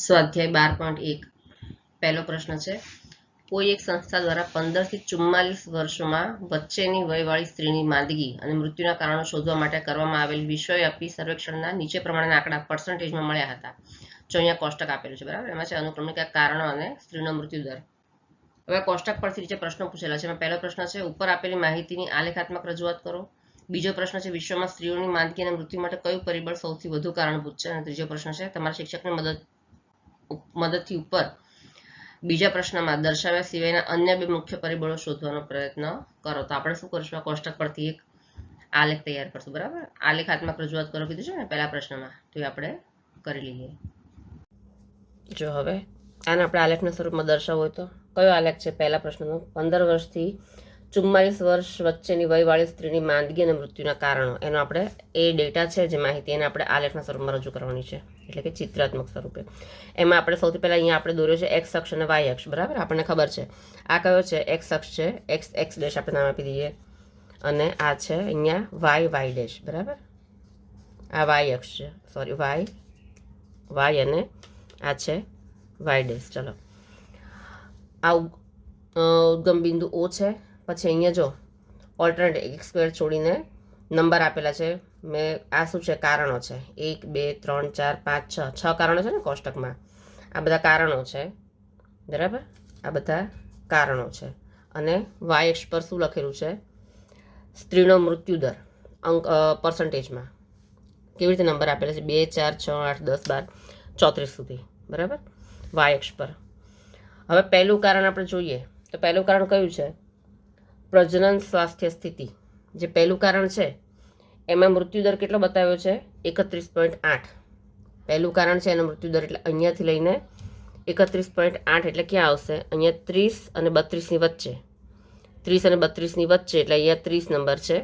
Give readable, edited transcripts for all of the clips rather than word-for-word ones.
સ્વાધ્યાય 12.1 પહેલો પ્રશ્ન છે, કોઈ એક સંસ્થા દ્વારા 15 થી 44 વર્ષમાં વચ્ચેની વયવાળી સ્ત્રીની માંદગી અને મૃત્યુના કારણો શોધવા માટે કરવામાં આવેલ વિશ્વવ્યાપી સર્વેક્ષણના નીચે પ્રમાણેના આંકડા પર્સન્ટેજમાં મળ્યા હતા. જો અહીંયા કોષ્ટક આપેલું છે, બરાબર. એમાં છે અનુક્રમિક કારણો અને સ્ત્રીનો મૃત્યુદર. હવે કોષ્ટક પરથી નીચે પ્રશ્નો પૂછેલા છે. એમાં પહેલો પ્રશ્ન છે, ઉપર આપેલી માહિતીની આલેખાત્મક રજૂઆત કરો. બીજો પ્રશ્ન છે, વિશ્વમાં સ્ત્રીઓની માંદગી અને મૃત્યુ માટે કયું પરિબળ સૌથી વધુ કારણભૂત છે. અને ત્રીજો પ્રશ્ન છે, તમારા શિક્ષકની મદદથી ઉપર બીજા પ્રશ્નમાં દર્શાવ્યા સિવાયના અન્ય બે મુખ્ય પરિબળો શોધવાનો પ્રયત્ન કરો. તો આપણે શું કરીશું, આ કોષ્ટક પરથી એક આલેખ તૈયાર કરશું, બરાબર. આલેખાત્મક રજૂઆત કરો કીધું છે ને પહેલા પ્રશ્નમાં, તો એ આપણે કરી લઈએ. જો હવે આને આપણે આલેખના સ્વરૂપમાં દર્શાવવું હોય તો કયો આલેખ છે પહેલા પ્રશ્નનો? 15 વર્ષથી 44 વર્ષ વચ્ચેની વયવાળી સ્ત્રીની માંદગી અને મૃત્યુના કારણો, એનો આપણે એ ડેટા છે જે માહિતી એને આપણે આલેખના સ્વરૂપમાં રજૂ કરવાની છે, એટલે કે ચિત્રાત્મક સ્વરૂપે. એમાં આપણે સૌથી પહેલાં અહીંયા આપણે દોર્યો છે એક્સ અક્ષ અને વાય અક્ષ, બરાબર. આપણને ખબર છે આ કયો છે, એક્સ અક્ષ છે, એક્સ ડેશ આપણે નામ આપી દઈએ, અને આ છે અહીંયા વાય ડેશ, બરાબર. આ વાય અક્ષ છે, સોરી વાય અને આ છે વાય ડેશ. ચલો, આ ઉદ્ગમ બિંદુ ઓ છે. પછી અહીંયા જો ઓલ્ટરનેટ એક્સ સ્ક્વેર છોડીને નંબર આપેલા છે. આ શું છે, કારણો છે. 1 2 3 4 5 6 કારણો છે ને કોષ્ટકમાં. આ બધા કારણો છે, બરાબર. આ બધા કારણો છે. અને વાય અક્ષ પર શું લખેલું છે, સ્ત્રીનો મૃત્યુદર પર્સન્ટેજમાં કેવી રીતે નંબર આપેલા છે, 2 4 6 8 10 12 34 સુધી, બરાબર, વાય અક્ષ પર. હવે પહેલું કારણ આપણે જોઈએ તો પહેલું કારણ કયું છે, પ્રજનન સ્વાસ્થ્ય સ્થિતિ. જે પહેલું કારણ છે એમાં મૃત્યુદર કેટલો બતાવ્યો છે, 31.8. પહેલું કારણ છે એનો મૃત્યુદર, એટલે અહીંયાથી લઈને 31.8 એટલે ક્યાં આવશે, અહીંયા 30 અને 32ની વચ્ચે. 30 અને 32ની વચ્ચે એટલે અહીંયા 30 નંબર છે,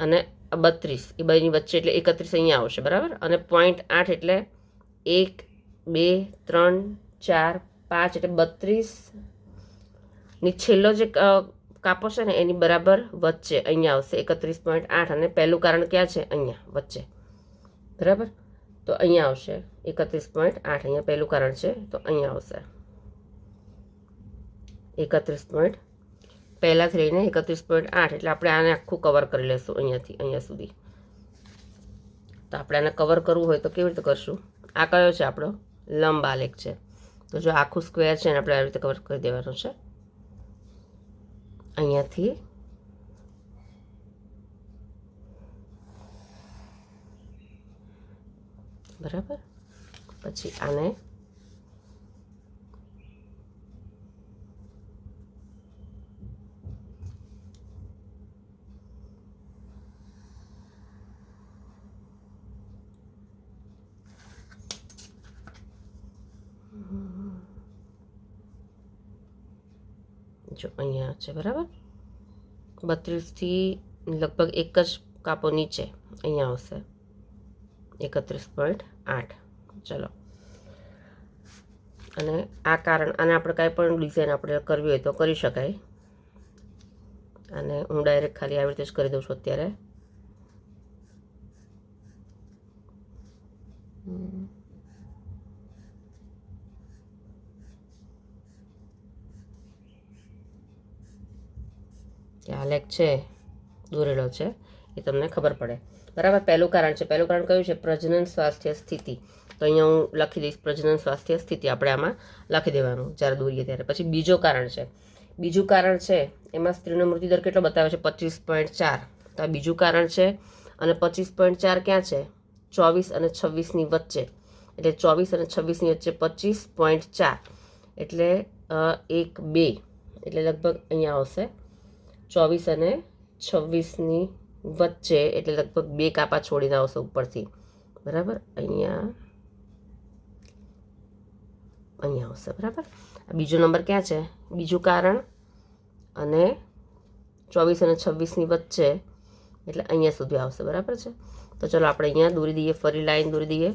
અને 32 એ બેની વચ્ચે એટલે 31 અહીંયા આવશે, બરાબર. અને 0.8 એટલે 1 2 3 4 5 એટલે 32ની છેલ્લો જે કાપો છે ને એની બરાબર વચ્ચે અહીંયા આવશે 31.8. અને પહેલું કારણ ક્યાં છે, અહીંયા વચ્ચે, બરાબર. તો અહીંયા આવશે 31.8. અહીંયા પહેલું કારણ છે તો અહીંયા આવશે 31. પહેલાંથી લઈને 31.8 એટલે આપણે આને આખું કવર કરી લઈશું અહીંયાથી અહીંયા સુધી. તો આપણે આને કવર કરવું હોય તો કેવી રીતે કરશું, આ કયો છે આપણો લંબ આલેખ છે. તો જો આખું સ્ક્વેર છે ને આપણે આવી રીતે કવર કરી દેવાનું છે અહીંયાથી બરાબર. પછી આને જો અહીંયા છે, બરાબર. 32થી લગભગ એક જ કાપો નીચે અહીંયા આવશે 31.8. ચલો, અને આ કારણ, આને આપણે કાંઈ પણ ડિઝાઇન આપણે કરવી હોય તો કરી શકાય. અને હું ડાયરેક્ટ ખાલી આવી રીતે જ કરી દઉં છું અત્યારે. આલેખ છે દોરેલો છે એ તમને ખબર પડે, બરાબર. પહેલું કારણ છે, પહેલું કારણ કયું છે, પ્રજનન સ્વાસ્થ્ય સ્થિતિ. તો અહીંયા હું લખી દઈશ પ્રજનન સ્વાસ્થ્ય સ્થિતિ, આપણે આમાં લખી દેવાનું જ્યારે દોરીએ ત્યારે. પછી બીજો કારણ છે, બીજું કારણ છે એમાં સ્ત્રીનો મૃત્યુદર કેટલો બતાવે છે, 25.4. તો આ બીજું કારણ છે, અને 25.4 ક્યાં છે, 24 અને 26ની વચ્ચે. એટલે 24 અને 26ની વચ્ચે 25.4 એટલે 1 2 એટલે લગભગ અહીંયા આવશે 24 અને 26ની વચ્ચે, એટલે લગભગ 2 કાપા છોડીને આવશે ઉપરથી, બરાબર. અહીંયા આવશે, બરાબર. બીજો નંબર ક્યાં છે, બીજું કારણ, અને 24 અને 26ની વચ્ચે એટલે અહીંયા સુધી આવશે, બરાબર છે. તો ચલો આપણે અહીંયા દોરી દઈએ, ફરી લાઈન દોરી દઈએ.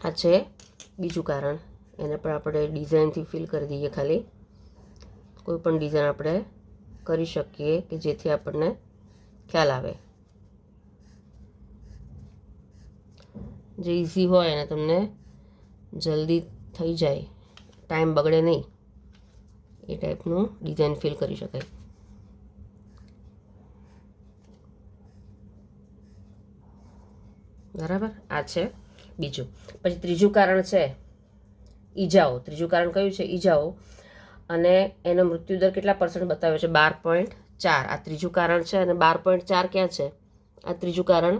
આ છે બીજું કારણ. એને પણ આપણે ડિઝાઇનથી ફિલ કરી દઈએ. ખાલી કોઈ પણ ડિઝાઇન આપણે કરી શકીએ કે જેથી આપણને ખ્યાલ આવે. જે ઇઝી હોય અને તમને જલ્દી થઈ જાય, ટાઈમ બગડે નહીં, એ ટાઈપનું ડિઝાઇન ફિલ કરી શકાય. બરાબર, આ છે બીજું. પછી ત્રીજું કારણ છે ઈજાઓ. ત્રીજું કારણ કયું છે? ઈજાઓ. અને એનો મૃત્યુદર કેટલા % બતાવ્યો છે? 12.4. આ ત્રીજું કારણ છે. અને 12.4 ક્યાં છે? આ ત્રીજું કારણ.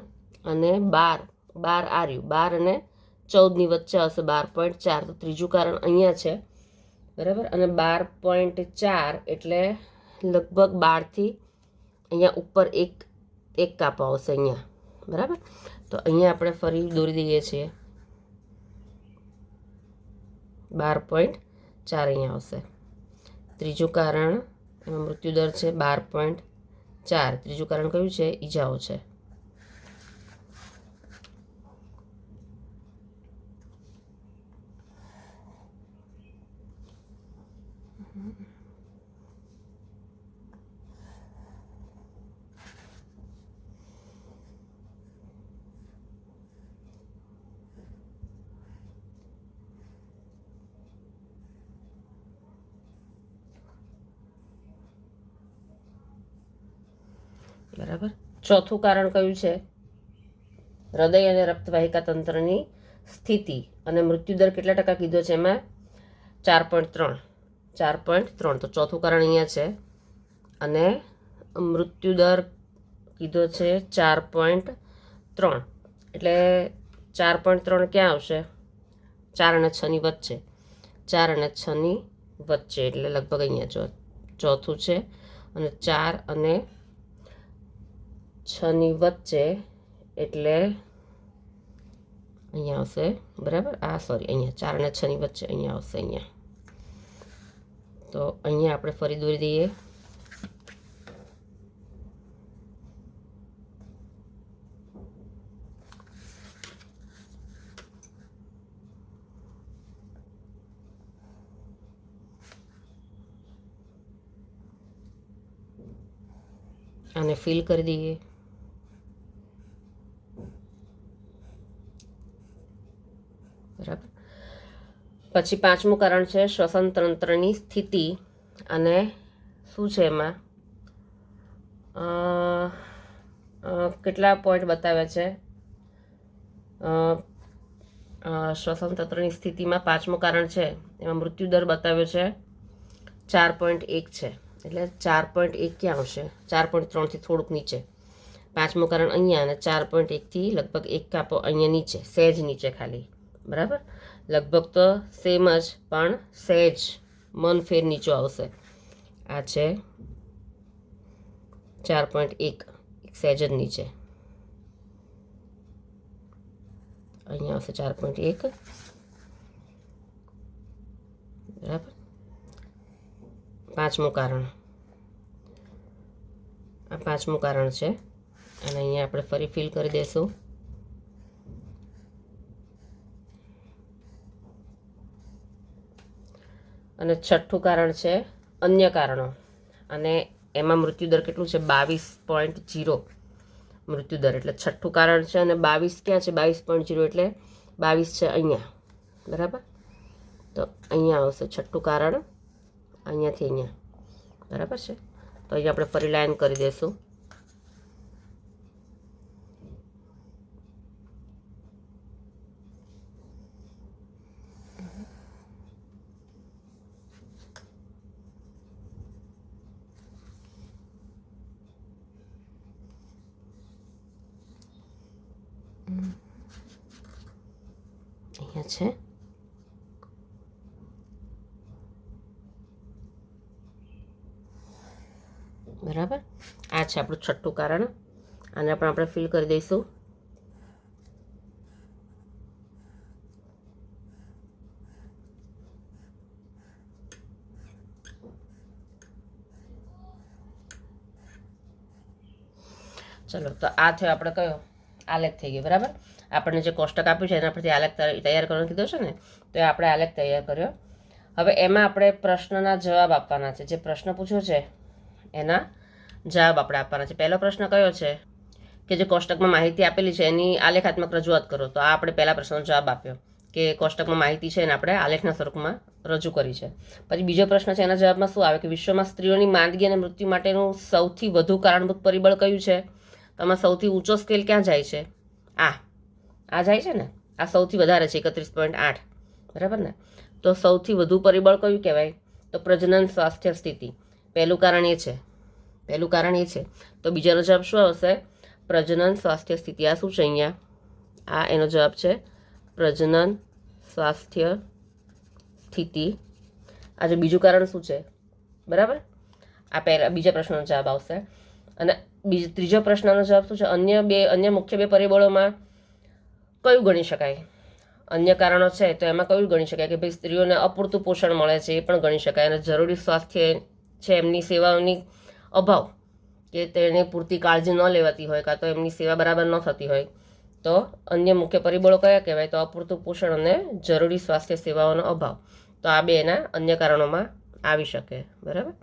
અને 12 આ રહ્યું. 12 અને 14ની વચ્ચે હશે 12.4. તો ત્રીજું કારણ અહીંયા છે. બરાબર. અને 12.4 એટલે લગભગ 12થી અહીંયા ઉપર એક કાપો આવશે અહીંયા. બરાબર. તો અહીંયા આપણે ફરી દોરી દઈએ છીએ. 12.4 અહીંયા આવશે. ત્રીજું કારણ એમાં મૃત્યુદર છે 12.4. ત્રીજું કારણ કયું છે? ઈજાઓ છે. બરાબર. ચોથું કારણ કયું છે? હૃદય અને રક્તવાહિકા તંત્રની સ્થિતિ. અને મૃત્યુદર કેટલા ટકા કીધો છે એમાં? 4.3. 4.3. તો ચોથું કારણ અહીંયા છે. અને મૃત્યુદર કીધો છે 4.3. એટલે 4.3 ક્યાં આવશે? 4 અને 6ની વચ્ચે. 4 અને 6ની વચ્ચે એટલે લગભગ અહીંયા ચોથું છે. અને 4 અને 6ની વચ્ચે એટલે અહીંયા આવશે. બરાબર. અહીંયા 4 અને 6ની વચ્ચે અહીંયા આવશે. અહીંયા તો અહીંયા આપણે ફરી દોરી દઈએ. આને ફિલ કરી દઈએ. બરાબર. પછી પાંચમું કારણ છે શ્વસન તંત્રની સ્થિતિ. અને શું છે એમાં? કેટલા પોઈન્ટ બતાવ્યા છે? શ્વસન તંત્રની સ્થિતિમાં પાંચમું કારણ છે એમાં મૃત્યુદર બતાવ્યો છે 4.1 છે. એટલે 4.1 ક્યાં આવશે? 4.3થી થોડુંક નીચે. પાંચમું કારણ અહીંયા. અને 4.1થી લગભગ એક કાપો અહીંયા નીચે, સહેજ નીચે ખાલી. બરાબર. લગભગ તો સેમ જ, પણ સહેજ મન ફેર નીચો આવશે. આ છે 4.1, સહેજ જ નીચે. અહીંયા આવશે 4.1. બરાબર. પાંચમું કારણ. આ પાંચમું કારણ છે. અને અહીંયા આપણે ફરી ફિલ કરી દઈશું. અને છઠ્ઠું કારણ છે અન્ય કારણો. અને એમાં મૃત્યુદર કેટલું છે? 22.0 મૃત્યુદર. એટલે છઠ્ઠું કારણ છે. અને 22 ક્યાં છે? 22.0 એટલે 22 છે અહીંયા. બરાબર. તો અહીંયા આવશે છઠ્ઠું કારણ. અહીંયાથી અહીંયા. બરાબર છે. તો અહીંયા આપણે ફરી લાઈન કરી દઈશું. અહીંયા છે. બરાબર. આ છે આપણું છઠ્ઠું કારણ. આને પણ આપણે ફિલ કરી દઈશું. ચલો, તો આ થયો આપણે કયો? આલેખ થઈ ગયો. બરાબર. આપણને જે કોષ્ટક આપ્યું છે એના પરથી આલેખ તૈયાર કરવાનું કીધું છે ને, તો એ આપણે આલેખ તૈયાર કર્યો. હવે એમાં આપણે પ્રશ્નના જવાબ આપવાના છે. જે પ્રશ્ન પૂછ્યો છે એના જવાબ આપણે આપવાના છે. પહેલો પ્રશ્ન કયો છે કે જે કોષ્ટકમાં માહિતી આપેલી છે એની આલેખાત્મક રજૂઆત કરો. તો આ આપણે પહેલા પ્રશ્નનો જવાબ આપ્યો કે કોષ્ટકમાં માહિતી છે એને આપણે આલેખના સ્વરૂપમાં રજૂ કરી છે. પછી બીજો પ્રશ્ન છે એના જવાબમાં શું આવે કે વિશ્વમાં સ્ત્રીઓની માંદગી અને મૃત્યુ માટેનું સૌથી વધુ કારણભૂત પરિબળ કયું છે? તો આમાં સૌથી ઊંચો સ્કેલ ક્યાં જાય છે? આ જાય છે ને, આ સૌથી વધારે છે 31.8, બરાબર ને? તો સૌથી વધુ પરિબળ કયું કહેવાય? તો પ્રજનન સ્વાસ્થ્ય સ્થિતિ. પહેલું કારણ એ છે. તો બીજાનો જવાબ શું આવશે? પ્રજનન સ્વાસ્થ્ય સ્થિતિ. આ શું છે અહીંયા? આ એનો જવાબ છે પ્રજનન સ્વાસ્થ્ય સ્થિતિ. આજે બીજું કારણ શું છે? બરાબર, આ બીજા પ્રશ્નનો જવાબ આવશે. અને ત્રીજો પ્રશ્નનો જવાબ શું છે? અન્ય મુખ્ય બે પરિબળોમાં કયું ગણી શકાય? અન્ય કારણો છે તો એમાં કયું ગણી શકાય કે ભાઈ સ્ત્રીઓને અપૂરતું પોષણ મળે છે, એ પણ ગણી શકાય. અને જરૂરી સ્વાસ્થ્ય છે એમની સેવાઓની અભાવ, કે તેને પૂરતી કાળજી ન લેવાતી હોય કાં તો એમની સેવા બરાબર ન થતી હોય, તો અન્ય મુખ્ય પરિબળો કયા કહેવાય? તો અપૂરતું પોષણ અને જરૂરી સ્વાસ્થ્ય સેવાઓનો અભાવ. તો આ બે એના અન્ય કારણોમાં આવી શકે. બરાબર.